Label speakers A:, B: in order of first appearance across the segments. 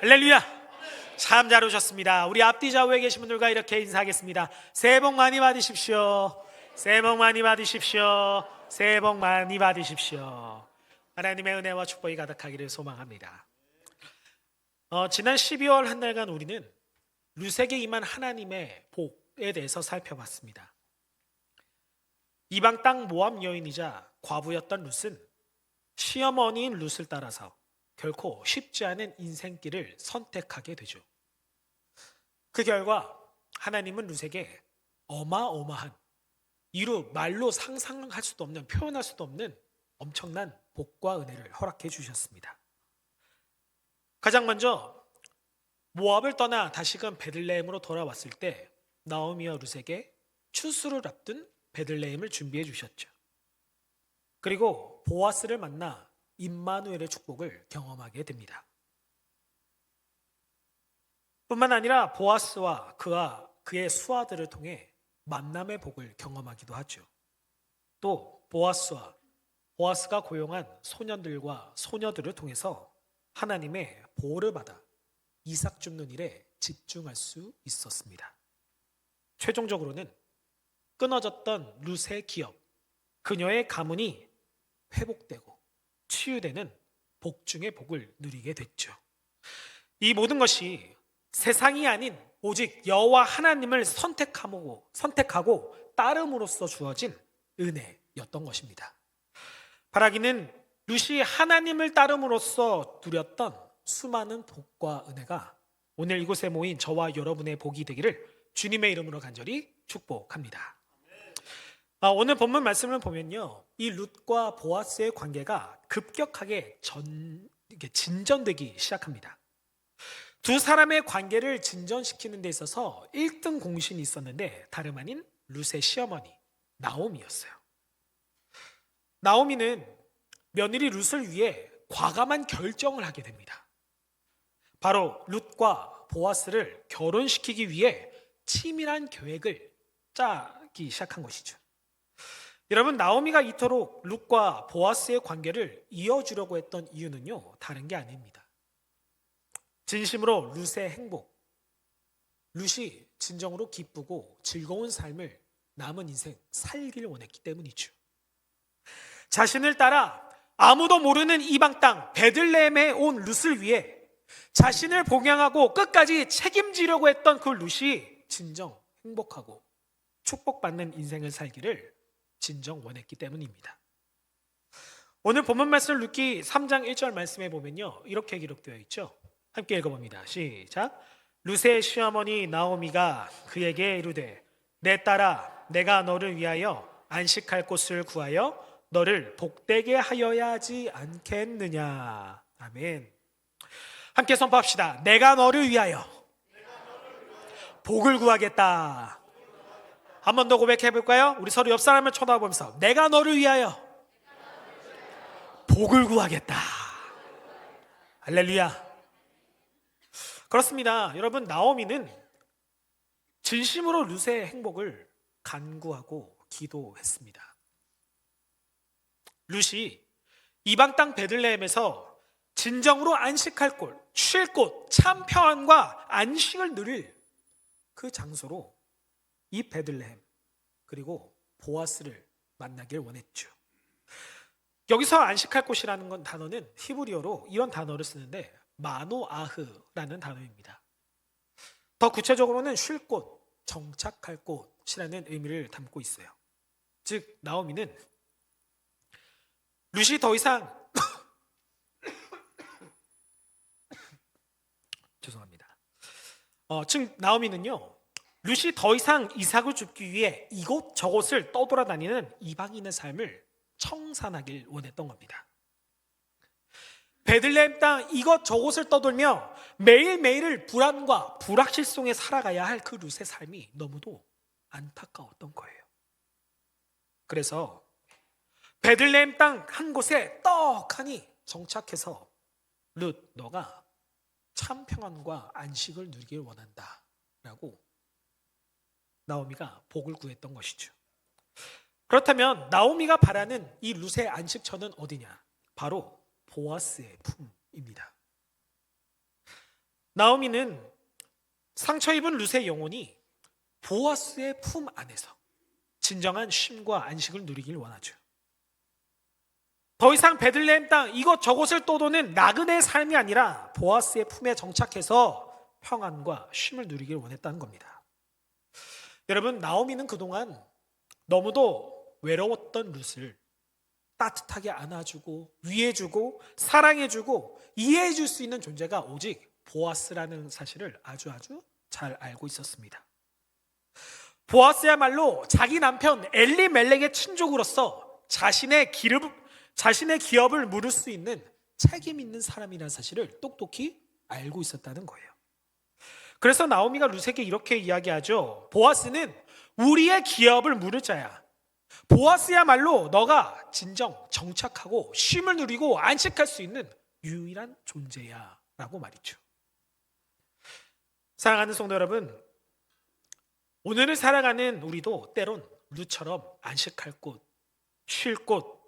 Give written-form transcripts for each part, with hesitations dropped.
A: 할렐루야. 참 잘 오셨습니다. 우리 앞뒤 좌우에 계신 분들과 이렇게 인사하겠습니다. 새해 복 많이 받으십시오. 새해 복 많이 받으십시오. 새해 복 많이 받으십시오. 하나님의 은혜와 축복이 가득하기를 소망합니다. 지난 12월 한 달간 우리는 룻에게 임한 하나님의 복에 대해서 살펴봤습니다. 이방 땅 모압 여인이자 과부였던 룻은 시어머니인 룻을 따라서 결코 쉽지 않은 인생길을 선택하게 되죠. 그 결과 하나님은 룻에게 어마어마한, 이루 말로 상상할 수도 없는, 표현할 수도 없는 엄청난 복과 은혜를 허락해 주셨습니다. 가장 먼저 모압을 떠나 다시금 베들레헴으로 돌아왔을 때 나오미와 룻에게 추수를 앞둔 베들레헴을 준비해 주셨죠. 그리고 보아스를 만나 임마누엘의 축복을 경험하게 됩니다. 뿐만 아니라 보아스와 그의 수아들을 통해 만남의 복을 경험하기도 하죠. 또 보아스가 고용한 소년들과 소녀들을 통해서 하나님의 보호를 받아 이삭 줍는 일에 집중할 수 있었습니다. 최종적으로는 끊어졌던 룻의 기업, 그녀의 가문이 회복되고 치유되는 복 중의 복을 누리게 됐죠. 이 모든 것이 세상이 아닌 오직 여호와 하나님을 선택하고 따름으로써 주어진 은혜였던 것입니다. 바라기는 룻이 하나님을 따름으로써 누렸던 수많은 복과 은혜가 오늘 이곳에 모인 저와 여러분의 복이 되기를 주님의 이름으로 간절히 축복합니다. 오늘 본문 말씀을 보면요, 이 룻과 보아스의 관계가 급격하게 진전되기 시작합니다. 두 사람의 관계를 진전시키는 데 있어서 1등 공신이 있었는데 다름 아닌 룻의 시어머니 나오미였어요. 나오미는 며느리 룻을 위해 과감한 결정을 하게 됩니다. 바로 룻과 보아스를 결혼시키기 위해 치밀한 계획을 짜기 시작한 것이죠. 여러분, 나오미가 이토록 룻과 보아스의 관계를 이어주려고 했던 이유는요, 다른 게 아닙니다. 진심으로 룻의 행복, 룻이 진정으로 기쁘고 즐거운 삶을 남은 인생 살기를 원했기 때문이죠. 자신을 따라 아무도 모르는 이방 땅 베들레헴에 온 룻을 위해 자신을 봉양하고 끝까지 책임지려고 했던 그 룻이 진정 행복하고 축복받는 인생을 살기를 진정 원했기 때문입니다. 오늘 본문 말씀 룻기 3장 1절 말씀에 보면요, 이렇게 기록되어 있죠. 함께 읽어봅니다. 시작. 룻의 시어머니 나오미가 그에게 이르되 내 딸아, 내가 너를 위하여 안식할 곳을 구하여 너를 복되게 하여야 하지 않겠느냐. 아멘. 함께 선포합시다. 내가 너를 위하여 복을 구하겠다. 한 번 더 고백해 볼까요? 우리 서로 옆 사람을 쳐다보면서 내가 너를 위하여 복을 구하겠다. 할렐루야. 그렇습니다. 여러분, 나오미는 진심으로 룻의 행복을 간구하고 기도했습니다. 룻이 이방 땅 베들레헴에서 진정으로 안식할 곳, 쉴 곳, 참 평안과 안식을 누릴 그 장소로 이 베들레헴 그리고 보아스를 만나길 원했죠. 여기서 안식할 곳이라는 건 단어는 히브리어로 이런 단어를 쓰는데 마노아흐라는 단어입니다. 더 구체적으로는 쉴 곳, 정착할 곳이라는 의미를 담고 있어요. 즉 나오미는 룻이 더 이상 죄송합니다. 즉 나오미는요, 룻이 더 이상 이삭을 줍기 위해 이곳저곳을 떠돌아다니는 이방인의 삶을 청산하길 원했던 겁니다. 베들레헴 땅 이것저것을 떠돌며 매일매일을 불안과 불확실 속에 살아가야 할 그 룻의 삶이 너무도 안타까웠던 거예요. 그래서 베들레헴 땅 한 곳에 떡하니 정착해서 룻, 너가 참 평안과 안식을 누리길 원한다 라고 나오미가 복을 구했던 것이죠. 그렇다면 나오미가 바라는 이 룻의 안식처는 어디냐? 바로 보아스의 품입니다. 나오미는 상처 입은 룻의 영혼이 보아스의 품 안에서 진정한 쉼과 안식을 누리길 원하죠. 더 이상 베들레헴 땅 이곳저곳을 떠도는 나그네의 삶이 아니라 보아스의 품에 정착해서 평안과 쉼을 누리길 원했다는 겁니다. 여러분, 나오미는 그동안 너무도 외로웠던 룻을 따뜻하게 안아주고 위해주고 사랑해주고 이해해줄 수 있는 존재가 오직 보아스라는 사실을 아주 잘 알고 있었습니다. 보아스야말로 자기 남편 엘리멜렉의 친족으로서 자신의 기업을 물을 수 있는 책임 있는 사람이라는 사실을 똑똑히 알고 있었다는 거예요. 그래서 나오미가 룻에게 이렇게 이야기하죠. 보아스는 우리의 기업을 물을 자야. 보아스야말로 너가 진정 정착하고 쉼을 누리고 안식할 수 있는 유일한 존재야 라고 말이죠. 사랑하는 성도 여러분, 오늘을 살아가는 우리도 때론 룻처럼 안식할 곳, 쉴 곳,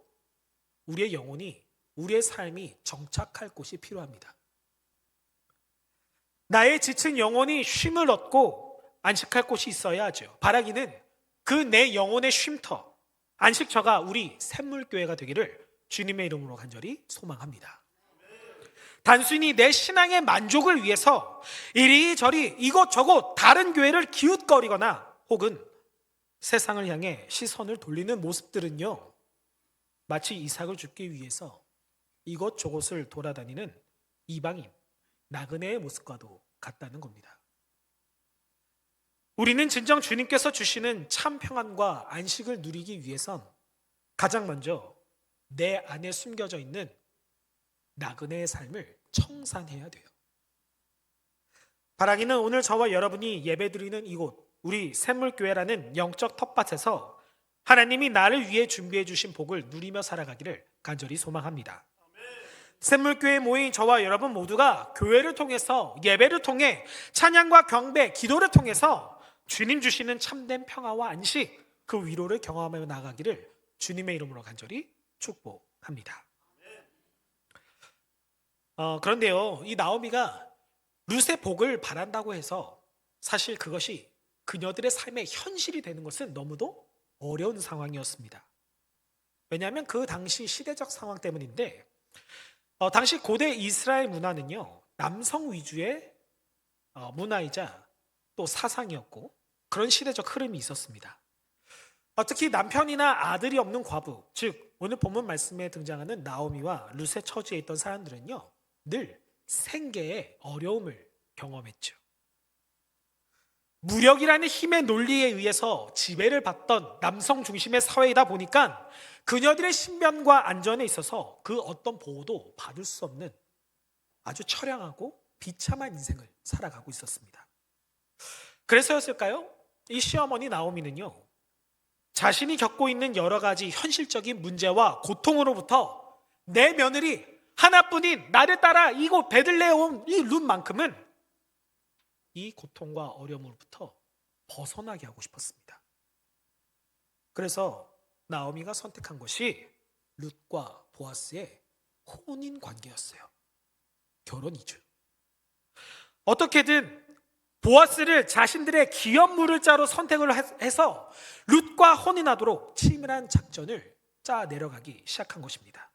A: 우리의 영혼이, 우리의 삶이 정착할 곳이 필요합니다. 나의 지친 영혼이 쉼을 얻고 안식할 곳이 있어야 하죠. 바라기는 그 내 영혼의 쉼터, 안식처가 우리 샘물교회가 되기를 주님의 이름으로 간절히 소망합니다. 단순히 내 신앙의 만족을 위해서 이리저리 이곳저곳 다른 교회를 기웃거리거나 혹은 세상을 향해 시선을 돌리는 모습들은요, 마치 이삭을 죽기 위해서 이곳저곳을 돌아다니는 이방인, 나그네의 모습과도 같다는 겁니다. 우리는 진정 주님께서 주시는 참 평안과 안식을 누리기 위해선 가장 먼저 내 안에 숨겨져 있는 나그네의 삶을 청산해야 돼요. 바라기는 오늘 저와 여러분이 예배드리는 이곳, 우리 샘물교회라는 영적 텃밭에서 하나님이 나를 위해 준비해 주신 복을 누리며 살아가기를 간절히 소망합니다. 샘물교회에 모인 저와 여러분 모두가 교회를 통해서, 예배를 통해, 찬양과 경배, 기도를 통해서 주님 주시는 참된 평화와 안식, 그 위로를 경험하며 나가기를 주님의 이름으로 간절히 축복합니다. 그런데요, 이 나오미가 룻의 복을 바란다고 해서 사실 그것이 그녀들의 삶의 현실이 되는 것은 너무도 어려운 상황이었습니다. 왜냐하면 그 당시 시대적 상황 때문인데, 당시 고대 이스라엘 문화는요, 남성 위주의 문화이자 또 사상이었고 그런 시대적 흐름이 있었습니다. 특히 남편이나 아들이 없는 과부, 즉 오늘 본문 말씀에 등장하는 나오미와 룻의 처지에 있던 사람들은요, 늘 생계의 어려움을 경험했죠. 무력이라는 힘의 논리에 의해서 지배를 받던 남성 중심의 사회이다 보니까 그녀들의 신변과 안전에 있어서 그 어떤 보호도 받을 수 없는 아주 처량하고 비참한 인생을 살아가고 있었습니다. 그래서였을까요? 이 시어머니 나오미는요, 자신이 겪고 있는 여러 가지 현실적인 문제와 고통으로부터 내 며느리 하나뿐인 나를 따라 이곳 베들레헴 온 이 룻만큼은 이 고통과 어려움으로부터 벗어나게 하고 싶었습니다. 그래서 나오미가 선택한 것이 룻과 보아스의 혼인 관계였어요. 결혼이죠. 어떻게든 보아스를 자신들의 기업 물을 자로 선택을 해서 룻과 혼인하도록 치밀한 작전을 짜 내려가기 시작한 것입니다.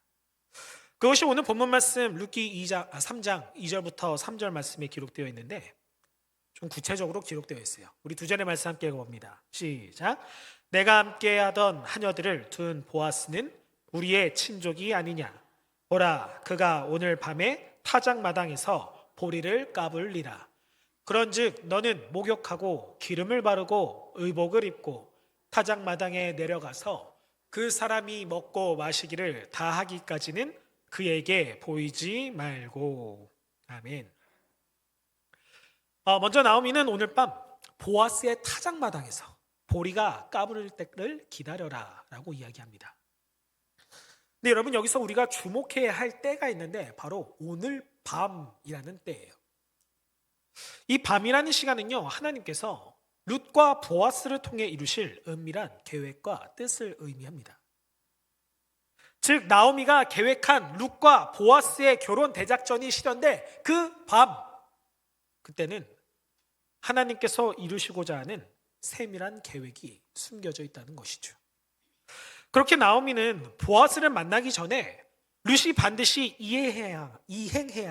A: 그것이 오늘 본문 말씀 룻기 3장 2절부터 3절 말씀에 기록되어 있는데 좀 구체적으로 기록되어 있어요. 우리 두 절의 말씀 함께 읽어봅니다. 시작. 내가 함께하던 하녀들을 둔 보아스는 우리의 친족이 아니냐. 보라, 그가 오늘 밤에 타작마당에서 보리를 까불리라. 그런즉 너는 목욕하고 기름을 바르고 의복을 입고 타작마당에 내려가서 그 사람이 먹고 마시기를 다 하기까지는 그에게 보이지 말고. 아멘. 먼저 나오미는 오늘 밤 보아스의 타작마당에서 보리가 까부를 때를 기다려라 라고 이야기합니다. 근데 여러분, 여기서 우리가 주목해야 할 때가 있는데 바로 오늘 밤이라는 때예요. 이 밤이라는 시간은요, 하나님께서 룻과 보아스를 통해 이루실 은밀한 계획과 뜻을 의미합니다. 즉 나오미가 계획한 룻과 보아스의 결혼 대작전이 실현돼 그 밤, 그때는 하나님께서 이루시고자 하는 세밀한 계획이 숨겨져 있다는 것이죠. 그렇게 나오미는 보아스를 만나기 전에 룻이 반드시 이행해야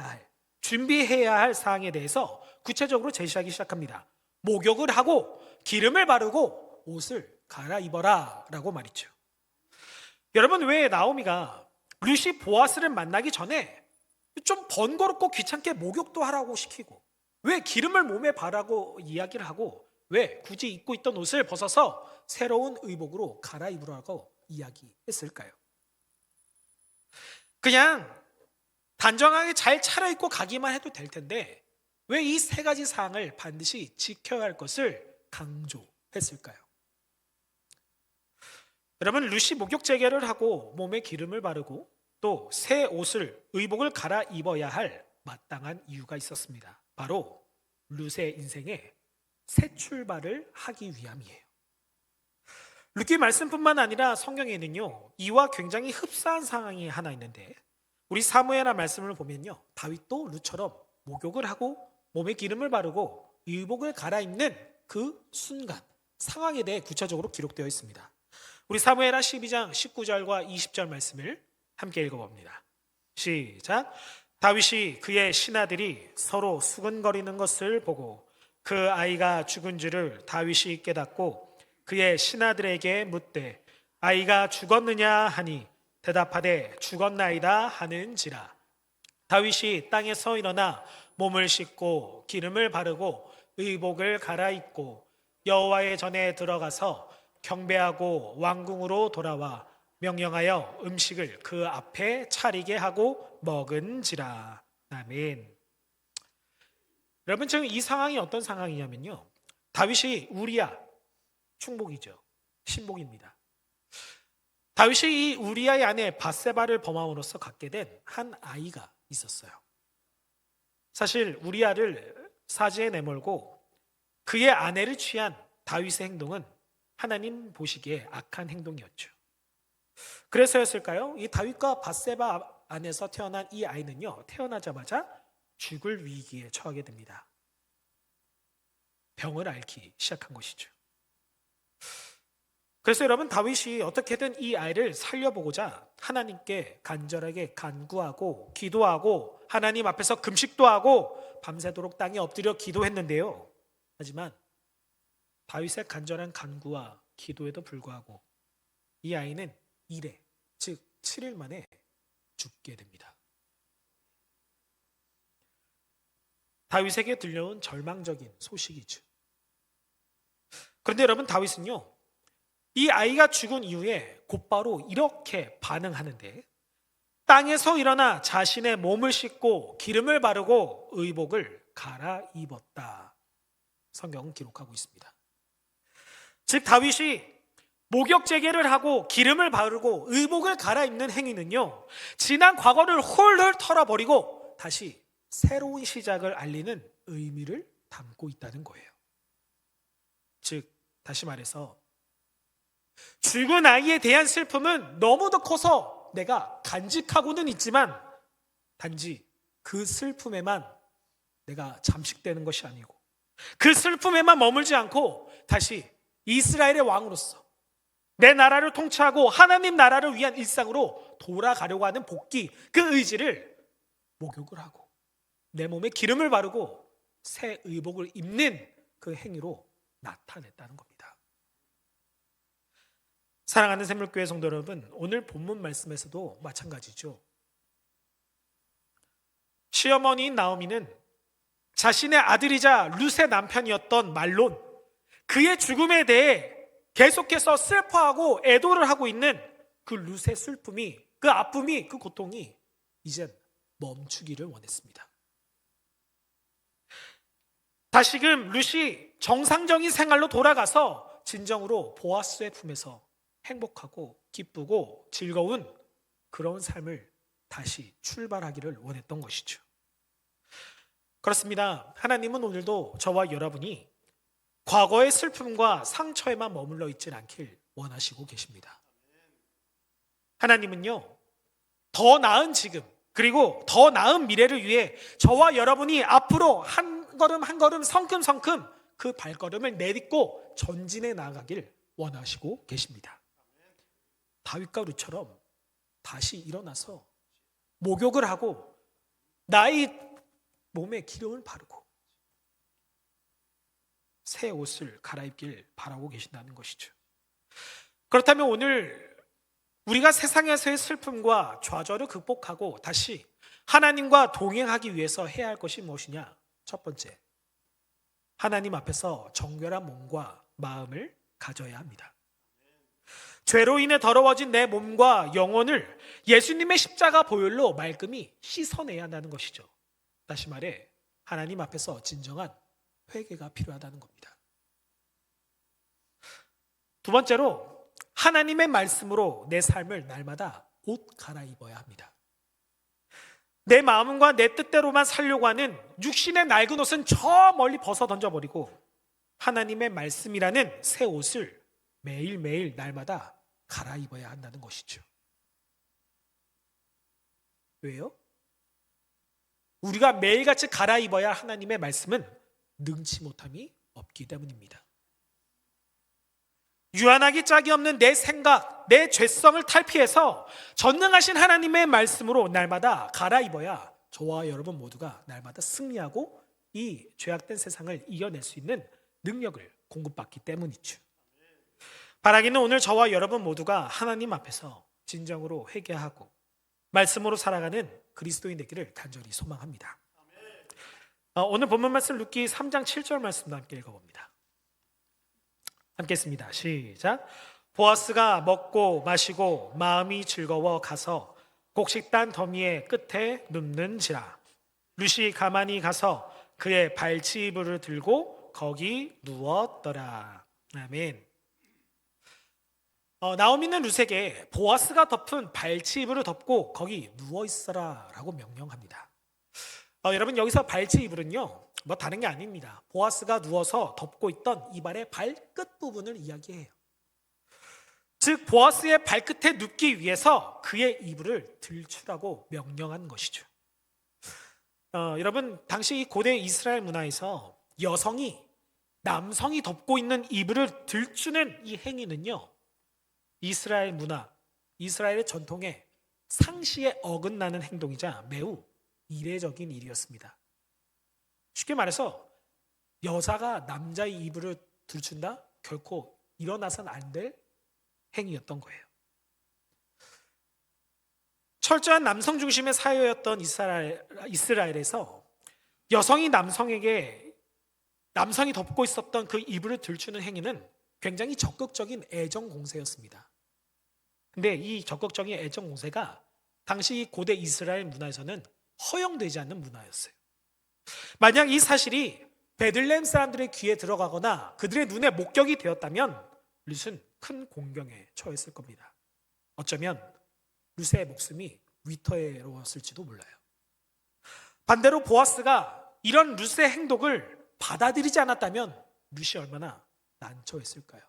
A: 할, 준비해야 할 사항에 대해서 구체적으로 제시하기 시작합니다. 목욕을 하고 기름을 바르고 옷을 갈아입어라 라고 말이죠. 여러분, 왜 나오미가 룻이 보아스를 만나기 전에 좀 번거롭고 귀찮게 목욕도 하라고 시키고, 왜 기름을 몸에 바르라고 이야기를 하고, 왜 굳이 입고 있던 옷을 벗어서 새로운 의복으로 갈아입으라고 이야기했을까요? 그냥 단정하게 잘 차려입고 가기만 해도 될 텐데 왜 이 세 가지 사항을 반드시 지켜야 할 것을 강조했을까요? 여러분, 룻이 목욕 재개를 하고 몸에 기름을 바르고 또 새 옷을, 의복을 갈아입어야 할 마땅한 이유가 있었습니다. 바로 룻의 인생에 새 출발을 하기 위함이에요. 룻기 말씀뿐만 아니라 성경에는요, 이와 굉장히 흡사한 상황이 하나 있는데, 우리 사무엘하 말씀을 보면요, 다윗도 룻처럼 목욕을 하고 몸에 기름을 바르고 의복을 갈아입는 그 순간, 상황에 대해 구체적으로 기록되어 있습니다. 우리 사무엘하 12장 19절과 20절 말씀을 함께 읽어봅니다. 시작. 다윗이 그의 신하들이 서로 수근거리는 것을 보고 그 아이가 죽은 줄을 다윗이 깨닫고 그의 신하들에게 묻되 아이가 죽었느냐 하니 대답하되 죽었나이다 하는지라. 다윗이 땅에서 일어나 몸을 씻고 기름을 바르고 의복을 갈아입고 여호와의 전에 들어가서 경배하고 왕궁으로 돌아와 명령하여 음식을 그 앞에 차리게 하고 먹은지라. 아멘. 여러분, 지금 이 상황이 어떤 상황이냐면요, 다윗이 우리야, 충복이죠, 신복입니다. 다윗이 이 우리아의 아내 밧세바를 범함으로써 갖게 된 한 아이가 있었어요. 사실 우리아를 사지에 내몰고 그의 아내를 취한 다윗의 행동은 하나님 보시기에 악한 행동이었죠. 그래서였을까요? 이 다윗과 밧세바 안에서 태어난 이 아이는요, 태어나자마자 죽을 위기에 처하게 됩니다. 병을 앓기 시작한 것이죠. 그래서 여러분, 다윗이 어떻게든 이 아이를 살려보고자 하나님께 간절하게 간구하고 기도하고 하나님 앞에서 금식도 하고 밤새도록 땅에 엎드려 기도했는데요, 하지만 다윗의 간절한 간구와 기도에도 불구하고 이 아이는 이래, 즉 7일 만에 죽게 됩니다. 다윗에게 들려온 절망적인 소식이죠. 그런데 여러분, 다윗은요, 이 아이가 죽은 이후에 곧바로 이렇게 반응하는데, 땅에서 일어나 자신의 몸을 씻고 기름을 바르고 의복을 갈아입었다. 성경은 기록하고 있습니다. 즉 다윗이 목욕 재개를 하고 기름을 바르고 의복을 갈아입는 행위는요, 지난 과거를 홀홀 털어버리고 다시 새로운 시작을 알리는 의미를 담고 있다는 거예요. 즉 다시 말해서 죽은 아이에 대한 슬픔은 너무도 커서 내가 간직하고는 있지만 단지 그 슬픔에만 내가 잠식되는 것이 아니고 그 슬픔에만 머물지 않고 다시 이스라엘의 왕으로서 내 나라를 통치하고 하나님 나라를 위한 일상으로 돌아가려고 하는 복귀, 그 의지를 목욕을 하고 내 몸에 기름을 바르고 새 의복을 입는 그 행위로 나타냈다는 겁니다. 사랑하는 샘물교회 성도 여러분, 오늘 본문 말씀에서도 마찬가지죠. 시어머니인 나오미는 자신의 아들이자 룻의 남편이었던 말론, 그의 죽음에 대해 계속해서 슬퍼하고 애도를 하고 있는 그 룻의 슬픔이, 그 아픔이, 그 고통이 이젠 멈추기를 원했습니다. 다시금 룻이 정상적인 생활로 돌아가서 진정으로 보아스의 품에서 행복하고 기쁘고 즐거운 그런 삶을 다시 출발하기를 원했던 것이죠. 그렇습니다. 하나님은 오늘도 저와 여러분이 과거의 슬픔과 상처에만 머물러 있지 않길 원하시고 계십니다. 하나님은요, 더 나은 지금 그리고 더 나은 미래를 위해 저와 여러분이 앞으로 한 한 걸음 한 걸음 성큼성큼 그 발걸음을 내딛고 전진해 나아가길 원하시고 계십니다. 다윗과 룻처럼 다시 일어나서 목욕을 하고 나의 몸에 기름을 바르고 새 옷을 갈아입길 바라고 계신다는 것이죠. 그렇다면 오늘 우리가 세상에서의 슬픔과 좌절을 극복하고 다시 하나님과 동행하기 위해서 해야 할 것이 무엇이냐? 첫 번째, 하나님 앞에서 정결한 몸과 마음을 가져야 합니다. 죄로 인해 더러워진 내 몸과 영혼을 예수님의 십자가 보혈로 말끔히 씻어내야 한다는 것이죠. 다시 말해 하나님 앞에서 진정한 회개가 필요하다는 겁니다. 두 번째로 하나님의 말씀으로 내 삶을 날마다 옷 갈아입어야 합니다. 내 마음과 내 뜻대로만 살려고 하는 육신의 낡은 옷은 저 멀리 벗어 던져버리고 하나님의 말씀이라는 새 옷을 매일매일 날마다 갈아입어야 한다는 것이죠. 왜요? 우리가 매일같이 갈아입어야 할 하나님의 말씀은 능치 못함이 없기 때문입니다. 유한하기 짝이 없는 내 생각, 내 죄성을 탈피해서 전능하신 하나님의 말씀으로 날마다 갈아입어야 저와 여러분 모두가 날마다 승리하고 이 죄악된 세상을 이겨낼 수 있는 능력을 공급받기 때문이죠. 바라기는 오늘 저와 여러분 모두가 하나님 앞에서 진정으로 회개하고 말씀으로 살아가는 그리스도인 되기를 간절히 소망합니다. 오늘 본문 말씀 루키 3장 7절 말씀도 함께 읽어봅니다. 함께 했습니다. 시작. 보아스가 먹고 마시고 마음이 즐거워 가서 곡식단 더미의 끝에 눕는지라. 룻이 가만히 가서 그의 발치이불을 들고 거기 누웠더라. 아멘. 나오미는 룻에게 보아스가 덮은 발치이불을 덮고 거기 누워 있어라 라고 명령합니다. 여러분 여기서 발치이불은요 뭐 다른 게 아닙니다. 보아스가 누워서 덮고 있던 이발의 발끝 부분을 이야기해요. 즉 보아스의 발끝에 눕기 위해서 그의 이불을 들추라고 명령한 것이죠. 여러분 당시 고대 이스라엘 문화에서 여성이 남성이 덮고 있는 이불을 들추는 이 행위는요 이스라엘 문화, 이스라엘의 전통에 상시에 어긋나는 행동이자 매우 이례적인 일이었습니다. 쉽게 말해서 여자가 남자의 이불을 들춘다? 결코 일어나선 안 될 행위였던 거예요. 철저한 남성 중심의 사회였던 이스라엘에서 여성이 남성이 덮고 있었던 그 이불을 들추는 행위는 굉장히 적극적인 애정 공세였습니다. 근데 이 적극적인 애정 공세가 당시 고대 이스라엘 문화에서는 허용되지 않는 문화였어요. 만약 이 사실이 베들레헴 사람들의 귀에 들어가거나 그들의 눈에 목격이 되었다면 룻은 큰 공경에 처했을 겁니다. 어쩌면 룻의 목숨이 위태로웠을지도 몰라요. 반대로 보아스가 이런 룻의 행동을 받아들이지 않았다면 룻이 얼마나 난처했을까요?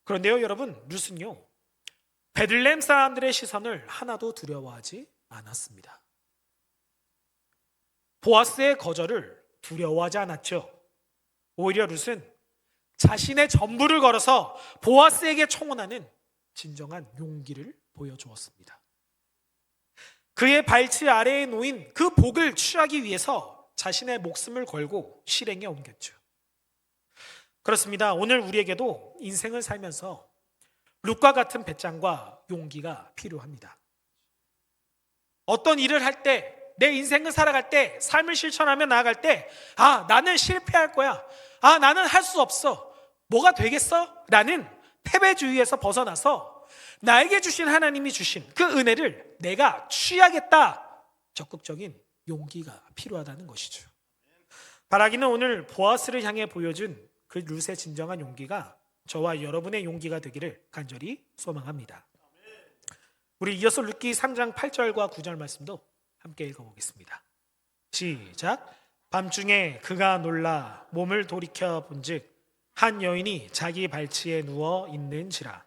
A: 그런데요 여러분 룻은요 베들레헴 사람들의 시선을 하나도 두려워하지 않았습니다. 보아스의 거절을 두려워하지 않았죠. 오히려 룻은 자신의 전부를 걸어서 보아스에게 청혼하는 진정한 용기를 보여주었습니다. 그의 발치 아래에 놓인 그 복을 취하기 위해서 자신의 목숨을 걸고 실행에 옮겼죠. 그렇습니다. 오늘 우리에게도 인생을 살면서 룻과 같은 배짱과 용기가 필요합니다. 어떤 일을 할 때, 내 인생을 살아갈 때, 삶을 실천하며 나아갈 때 나는 실패할 거야. 나는 할 수 없어. 뭐가 되겠어? 라는 패배주의에서 벗어나서 나에게 주신 하나님이 주신 그 은혜를 내가 취하겠다. 적극적인 용기가 필요하다는 것이죠. 바라기는 오늘 보아스를 향해 보여준 그 룻의 진정한 용기가 저와 여러분의 용기가 되기를 간절히 소망합니다. 우리 이어서 루키 3장 8절과 9절 말씀도 함께 읽어보겠습니다. 시작. 밤중에 그가 놀라 몸을 돌이켜 본즉 한 여인이 자기 발치에 누워 있는지라.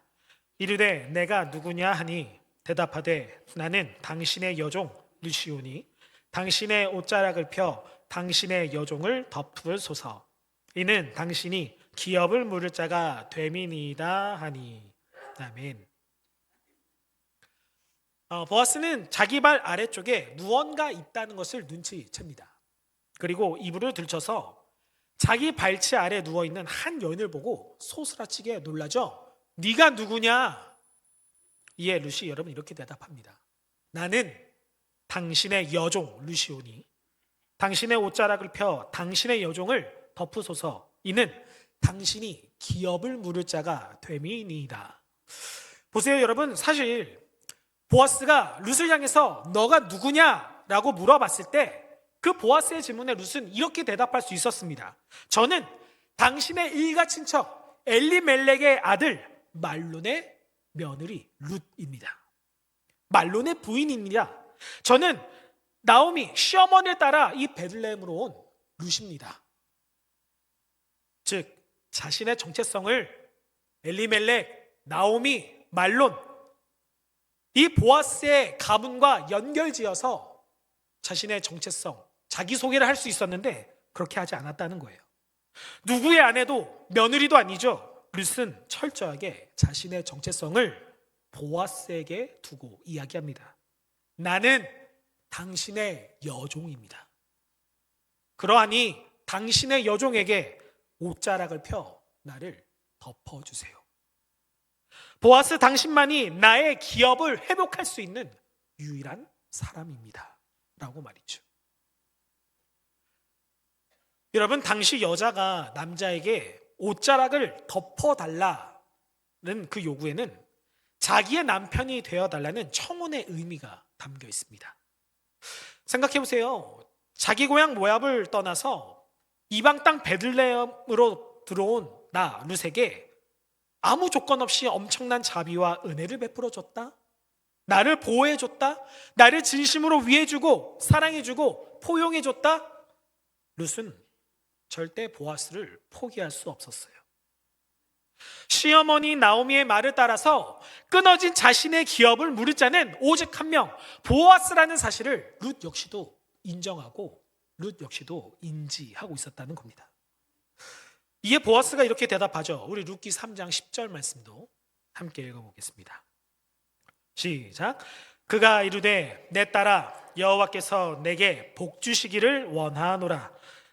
A: 이르되 내가 누구냐 하니 대답하되 나는 당신의 여종 룻이오니 당신의 옷자락을 펴 당신의 여종을 덮으소서. 이는 당신이 기업을 물을 자가 됨이니이다 하니. 아멘. 보아스는 자기 발 아래쪽에 무언가 있다는 것을 눈치챕니다. 그리고 이불을 들쳐서 자기 발치 아래 누워있는 한 여인을 보고 소스라치게 놀라죠. 네가 누구냐? 이에 루시 여러분 이렇게 대답합니다. 나는 당신의 여종 루시오니 당신의 옷자락을 펴 당신의 여종을 덮으소서. 이는 당신이 기업을 물을 자가 됨이니이다. 보세요 여러분, 사실 보아스가 룻을 향해서 너가 누구냐라고 물어봤을 때 그 보아스의 질문에 룻은 이렇게 대답할 수 있었습니다. 저는 당신의 일가 친척 엘리멜렉의 아들 말론의 며느리 룻입니다. 말론의 부인입니다. 저는 나오미 시어머니를 따라 이 베들레헴으로 온 룻입니다. 즉 자신의 정체성을 엘리멜렉, 나오미, 말론 이 보아스의 가문과 연결지어서 자신의 정체성, 자기소개를 할 수 있었는데 그렇게 하지 않았다는 거예요. 누구의 아내도 며느리도 아니죠. 룻은 철저하게 자신의 정체성을 보아스에게 두고 이야기합니다. 나는 당신의 여종입니다. 그러하니 당신의 여종에게 옷자락을 펴 나를 덮어주세요. 보아스 당신만이 나의 기업을 회복할 수 있는 유일한 사람입니다 라고 말이죠. 여러분, 당시 여자가 남자에게 옷자락을 덮어달라는 그 요구에는 자기의 남편이 되어달라는 청혼의 의미가 담겨 있습니다. 생각해 보세요. 자기 고향 모압을 떠나서 이방 땅 베들레헴으로 들어온 나 룻에게 아무 조건 없이 엄청난 자비와 은혜를 베풀어 줬다. 나를 보호해 줬다. 나를 진심으로 위해 주고 사랑해 주고 포용해 줬다. 룻은 절대 보아스를 포기할 수 없었어요. 시어머니 나오미의 말을 따라서 끊어진 자신의 기업을 물을 자는 오직 한 명, 보아스라는 사실을 룻 역시도 인정하고 룻 역시도 인지하고 있었다는 겁니다. 이에 보아스가 이렇게 대답하죠. 우리 룻기 3장 10절 말씀도 함께 읽어보겠습니다. 시작. 그가 이르되 내 딸아 여호와께서 내게 복 주시기를 원하노라.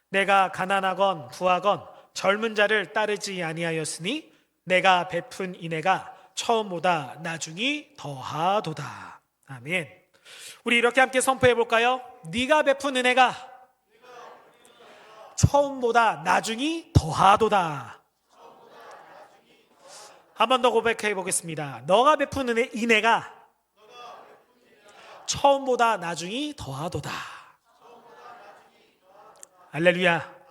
A: 내가 가난하건 부하건 젊은 자를 따르지 아니하였으니 내가 베푼 인애가 처음보다 나중이 더하도다. 아멘. 우리 이렇게 함께 선포해 볼까요? 네가 베푼 은혜가 처음보다 나중이 더하도다. 한 번 더 고백해 보겠습니다. 너가 베푼 인애가 처음보다 나중이 더하도다. 할렐루야.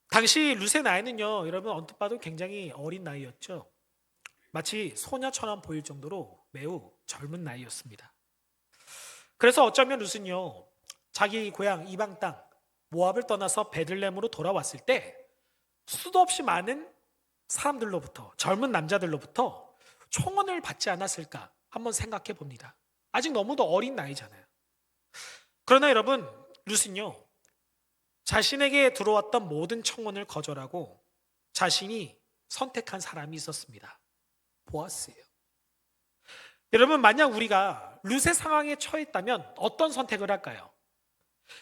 A: 당시 룻의 나이는요, 여러분 언뜻 봐도 굉장히 어린 나이였죠. 마치 소녀처럼 보일 정도로 매우 젊은 나이였습니다. 그래서 어쩌면 룻은요, 자기 고향 이방 땅 모압을 떠나서 베들레헴으로 돌아왔을 때 수도 없이 많은 사람들로부터, 젊은 남자들로부터 청혼을 받지 않았을까 한번 생각해 봅니다. 아직 너무도 어린 나이잖아요. 그러나 여러분, 룻은요, 자신에게 들어왔던 모든 청혼을 거절하고 자신이 선택한 사람이 있었습니다. 보아스예요. 여러분, 만약 우리가 룻의 상황에 처했다면 어떤 선택을 할까요?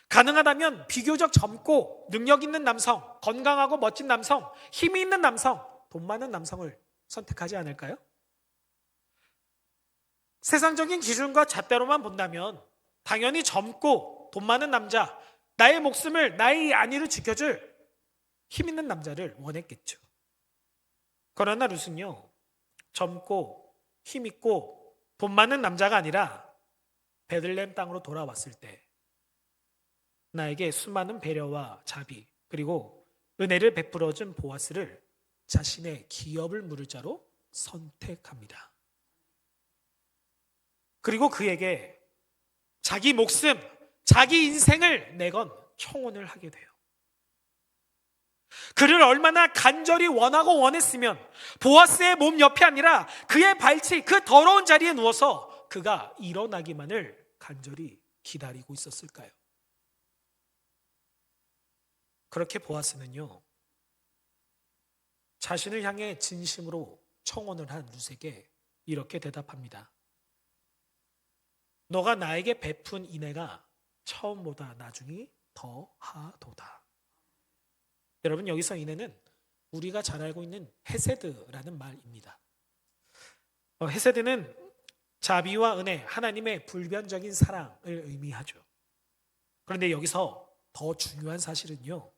A: 가능하다면 비교적 젊고 능력 있는 남성, 건강하고 멋진 남성, 힘이 있는 남성, 돈 많은 남성을 선택하지 않을까요? 세상적인 기준과 잣대로만 본다면 당연히 젊고 돈 많은 남자, 나의 목숨을, 나의 안위를 지켜줄 힘 있는 남자를 원했겠죠. 그러나 룻은요, 젊고 힘 있고 돈 많은 남자가 아니라 베들레헴 땅으로 돌아왔을 때 나에게 수많은 배려와 자비 그리고 은혜를 베풀어준 보아스를 자신의 기업을 물을 자로 선택합니다. 그리고 그에게 자기 목숨, 자기 인생을 내건 청혼을 하게 돼요. 그를 얼마나 간절히 원하고 원했으면 보아스의 몸 옆이 아니라 그의 발치, 그 더러운 자리에 누워서 그가 일어나기만을 간절히 기다리고 있었을까요? 그렇게 보아스는요, 자신을 향해 진심으로 청혼을 한 룻에게 이렇게 대답합니다. 너가 나에게 베푼 인애가 처음보다 나중이 더하도다. 여러분, 여기서 인애는 우리가 잘 알고 있는 헤세드라는 말입니다. 헤세드는 자비와 은혜, 하나님의 불변적인 사랑을 의미하죠. 그런데 여기서 더 중요한 사실은요,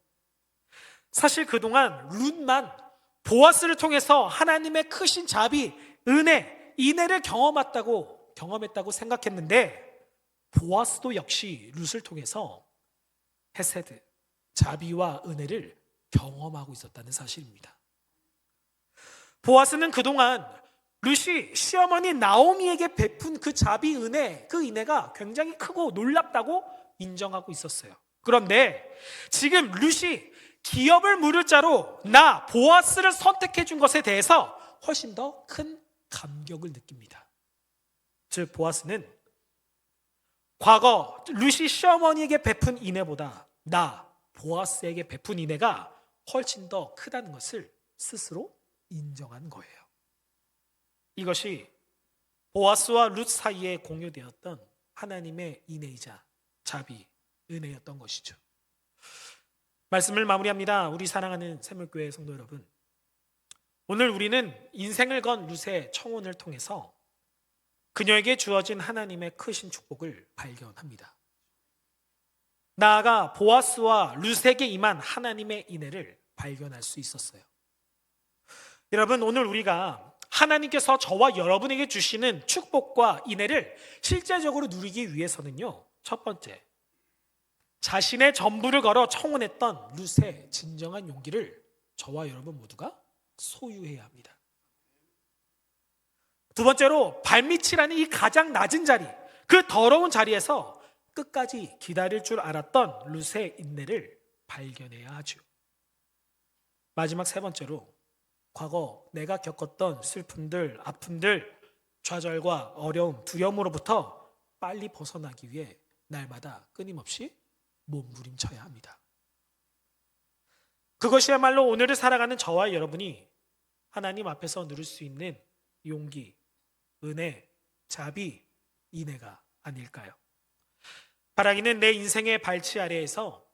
A: 사실 그동안 룻만 보아스를 통해서 하나님의 크신 자비, 은혜, 인애를 경험했다고 생각했는데, 보아스도 역시 룻을 통해서 헤세드, 자비와 은혜를 경험하고 있었다는 사실입니다. 보아스는 그동안 룻이 시어머니 나오미에게 베푼 그 자비, 은혜, 그 인애가 굉장히 크고 놀랍다고 인정하고 있었어요. 그런데 지금 룻이 기업을 물을 자로 나 보아스를 선택해 준 것에 대해서 훨씬 더 큰 감격을 느낍니다. 즉 보아스는 과거 룻이 시어머니에게 베푼 인애보다 나 보아스에게 베푼 인애가 훨씬 더 크다는 것을 스스로 인정한 거예요. 이것이 보아스와 룻 사이에 공유되었던 하나님의 인애이자 자비, 은혜였던 것이죠. 말씀을 마무리합니다. 우리 사랑하는 샘물교회 성도 여러분, 오늘 우리는 인생을 건 룻의 청혼을 통해서 그녀에게 주어진 하나님의 크신 축복을 발견합니다. 나아가 보아스와 룻에게 임한 하나님의 인애를 발견할 수 있었어요. 여러분, 오늘 우리가 하나님께서 저와 여러분에게 주시는 축복과 인애를 실제적으로 누리기 위해서는요, 첫 번째, 자신의 전부를 걸어 청혼했던 룻의 진정한 용기를 저와 여러분 모두가 소유해야 합니다. 두 번째로, 발밑이라는 이 가장 낮은 자리, 그 더러운 자리에서 끝까지 기다릴 줄 알았던 룻의 인내를 발견해야 하죠. 마지막 세 번째로, 과거 내가 겪었던 슬픔들, 아픔들, 좌절과 어려움, 두려움으로부터 빨리 벗어나기 위해 날마다 끊임없이 몸부림쳐야 합니다. 그것이야말로 오늘을 살아가는 저와 여러분이 하나님 앞에서 누릴 수 있는 용기, 은혜, 자비, 인애가 아닐까요? 바라기는 내 인생의 발치 아래에서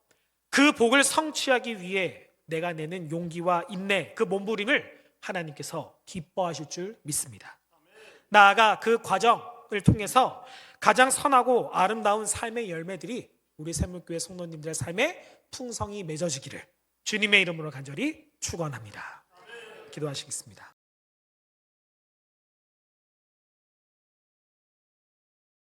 A: 그 복을 성취하기 위해 내가 내는 용기와 인내, 그 몸부림을 하나님께서 기뻐하실 줄 믿습니다. 나아가 그 과정을 통해서 가장 선하고 아름다운 삶의 열매들이 우리 샘물교회 성도님들의 삶에 풍성히 맺어지기를 주님의 이름으로 간절히 축원합니다. 기도하시겠습니다.